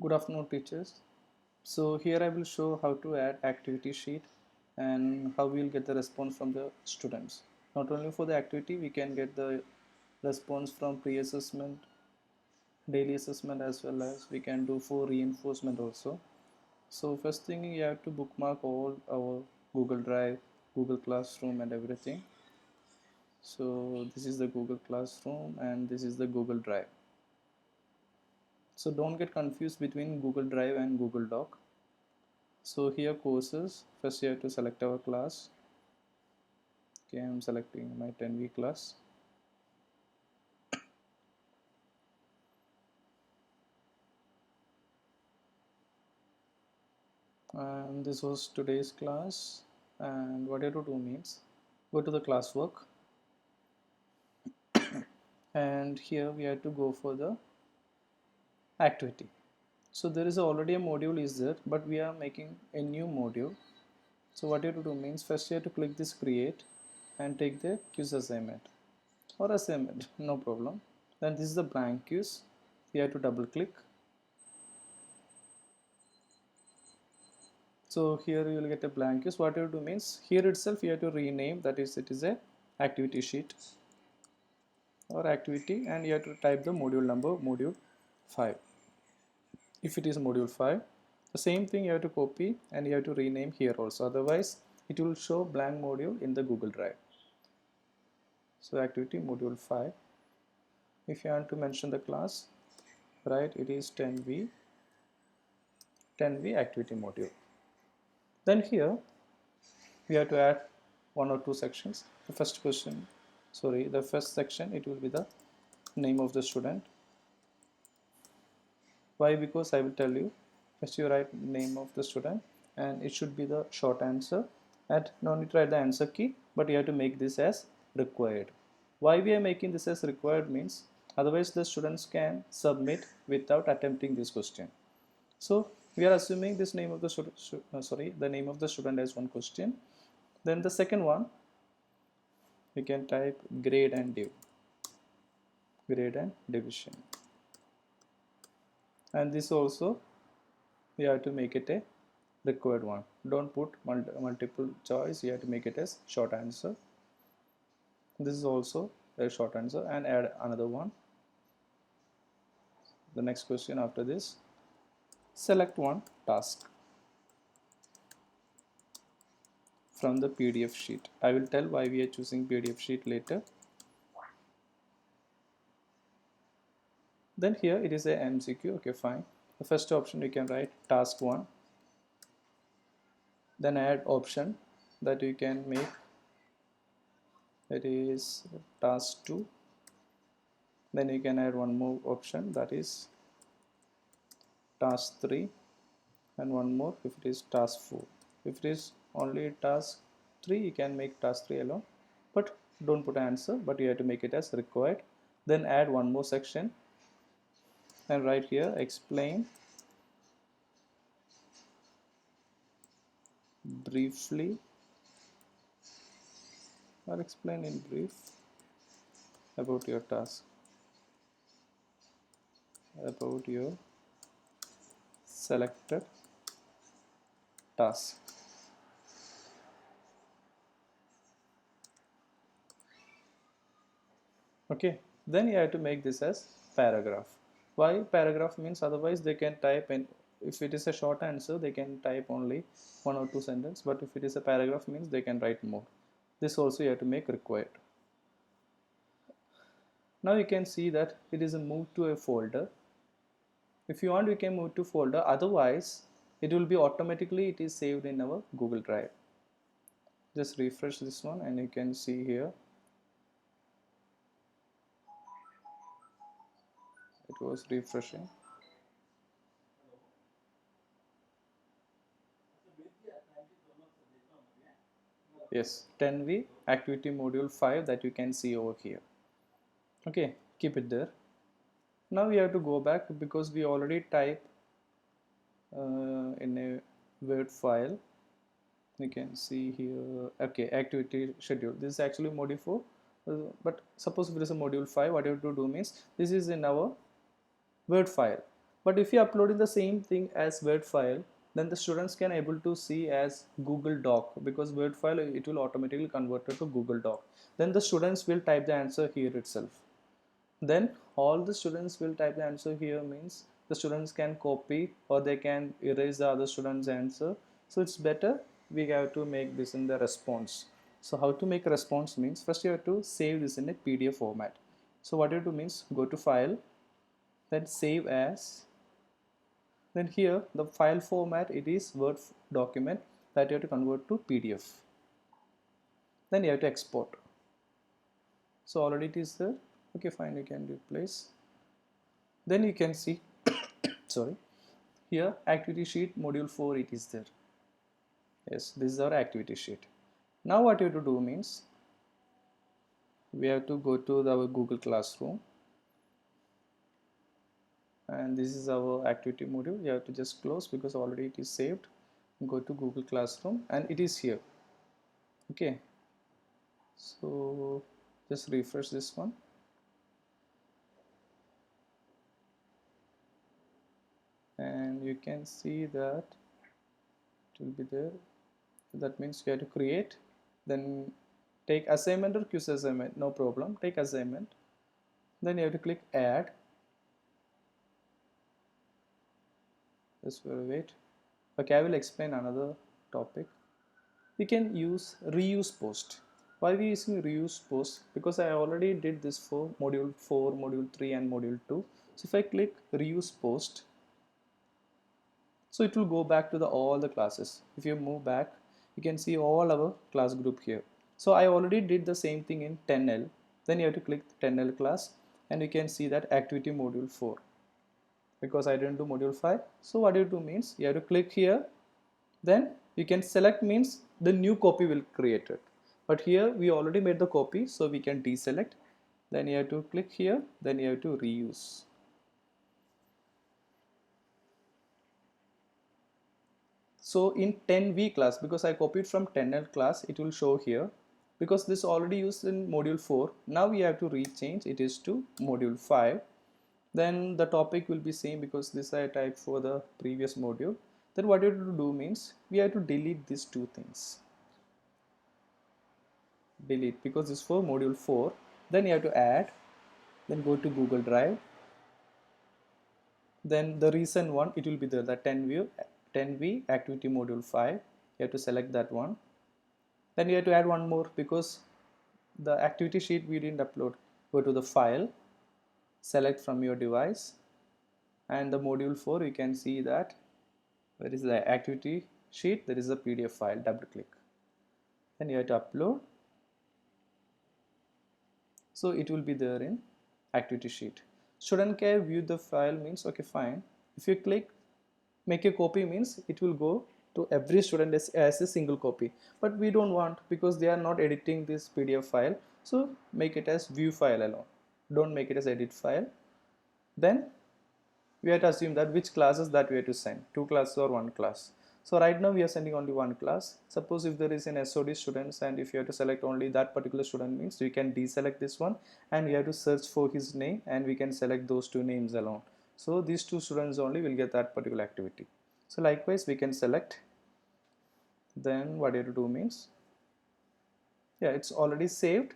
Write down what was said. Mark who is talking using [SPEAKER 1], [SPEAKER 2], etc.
[SPEAKER 1] Good afternoon, teachers. So here I will show how to add activity sheet and how we will get the response from the students. Not only for the activity, we can get the response from pre-assessment, daily assessment, as well as we can do for reinforcement also. So first thing, you have to bookmark all our Google Drive, Google Classroom and everything. So this is the Google Classroom and this is the Google Drive. So don't get confused between Google Drive and Google Doc. So here courses, first you have to select our class. Okay, I'm selecting my 10V class. And this was today's class. And what you have to do means go to the classwork. And here we have to go for the activity. So there is already a module is there, but we are making a new module. So what you have to do means first you have to click this create and take the quiz assignment or assignment, no problem. Then this is the blank quiz. You have to double click. So here you will get a blank quiz. What you have to do means here itself you have to rename, that is it is a activity sheet or activity, and you have to type the module number, module 5. If it is module 5, the same thing you have to copy and you have to rename here also, otherwise it will show blank module in the Google Drive. So activity module 5. If you want to mention the class, right, it is 10V activity module. Then here we have to add one or two sections. The first section, it will be the name of the student. Why? Because I will tell you. First you write name of the student and it should be the short answer, and no need to write the answer key, but you have to make this as required. Why we are making this as required means otherwise the students can submit without attempting this question. So we are assuming this name of the the name of the student as one question. Then the second one, we can type grade and division, and this also we have to make it a required one. Don't put multiple choice, you have to make it as short answer. This is also a short answer, and add another one. The next question after this, select one task from the PDF sheet. I will tell why we are choosing PDF sheet later. Then here it is a MCQ. Okay, fine. The first option you can write task 1, then add option that you can make, that is task 2. Then you can add one more option, that is task 3, and one more if it is task 4. If it is only task 3, you can make task 3 alone, but don't put answer, but you have to make it as required. Then add one more section and write here explain briefly, or explain in brief about your task, about your selected task. Okay, then you have to make this as paragraph. Why paragraph means otherwise they can type in, if it is a short answer they can type only one or two sentences, but if it is a paragraph means they can write more. This also you have to make required. Now you can see that it is a move to a folder. If you want, we can move to folder, otherwise it will be automatically, it is saved in our Google Drive. Just refresh this one and you can see here it was refreshing. Yes, 10V activity module 5 that you can see over here. Okay, keep it there. Now we have to go back because we already type in a Word file. You can see here, okay, activity schedule. This is actually module 4, but suppose if it is a module 5, what you have to do means this is in our Word file. But if you uploading the same thing as Word file, then the students can able to see as Google Doc, because Word file it will automatically convert it to Google Doc. Then the students will type the answer here itself. Then all the students will type the answer here, means the students can copy or they can erase the other students answer. So it's better we have to make this in the response. So how to make a response means, first you have to save this in a PDF format. So what you do means, go to file, then save as, then here the file format, it is Word document that you have to convert to PDF. Then you have to export. So already it is there. Okay, fine, you can replace. Then you can see sorry, here activity sheet module 4 it is there. Yes, this is our activity sheet. Now what you have to do means, we have to go to our Google Classroom, and this is our activity module. You have to just close because already it is saved. Go to Google Classroom and it is here. Okay, so just refresh this one. And you can see that it will be there. That means you have to create, then take assignment or quiz assignment, no problem, take assignment. Then you have to click add. Just wait. Okay, I will explain another topic. We can use reuse post. Why we using reuse post? Because I already did this for module 4, module 3 and module 2. So if I click reuse post, so it will go back to the all the classes. If you move back, you can see all our class group here. So I already did the same thing in 10L. Then you have to click 10L class and you can see that activity module 4, because I didn't do module 5. So what you do means, you have to click here, then you can select, means the new copy will create it. But here we already made the copy, so we can deselect. Then you have to click here, then you have to reuse. So in 10V class, because I copied from 10L class, it will show here. Because this already used in module 4, now we have to rechange it is to module 5. Then the topic will be same, because this I typed for the previous module. Then what you have to do means, we have to delete these two things. Delete, because this is for module 4. Then you have to add, then go to Google Drive. Then the recent one, it will be there, the 10V activity module 5. You have to select that one. Then you have to add one more, because the activity sheet we didn't upload. Go to the file, select from your device, and the module 4, you can see that where is the activity sheet, there is a PDF file, double click. Then you have to upload. So it will be there in activity sheet. Student can view the file means, okay fine. If you click make a copy means, it will go to every student as a single copy. But we don't want, because they are not editing this PDF file. So make it as view file alone. Don't make it as edit file. Then we have to assume that which classes that we have to send, 2 classes or 1 class. So right now we are sending only 1 class. Suppose if there is an SOD students, and if you have to select only that particular student means, you can deselect this one and you have to search for his name, and we can select those 2 names alone. So these 2 students only will get that particular activity. So likewise we can select. Then what you have to do means, yeah, it's already saved.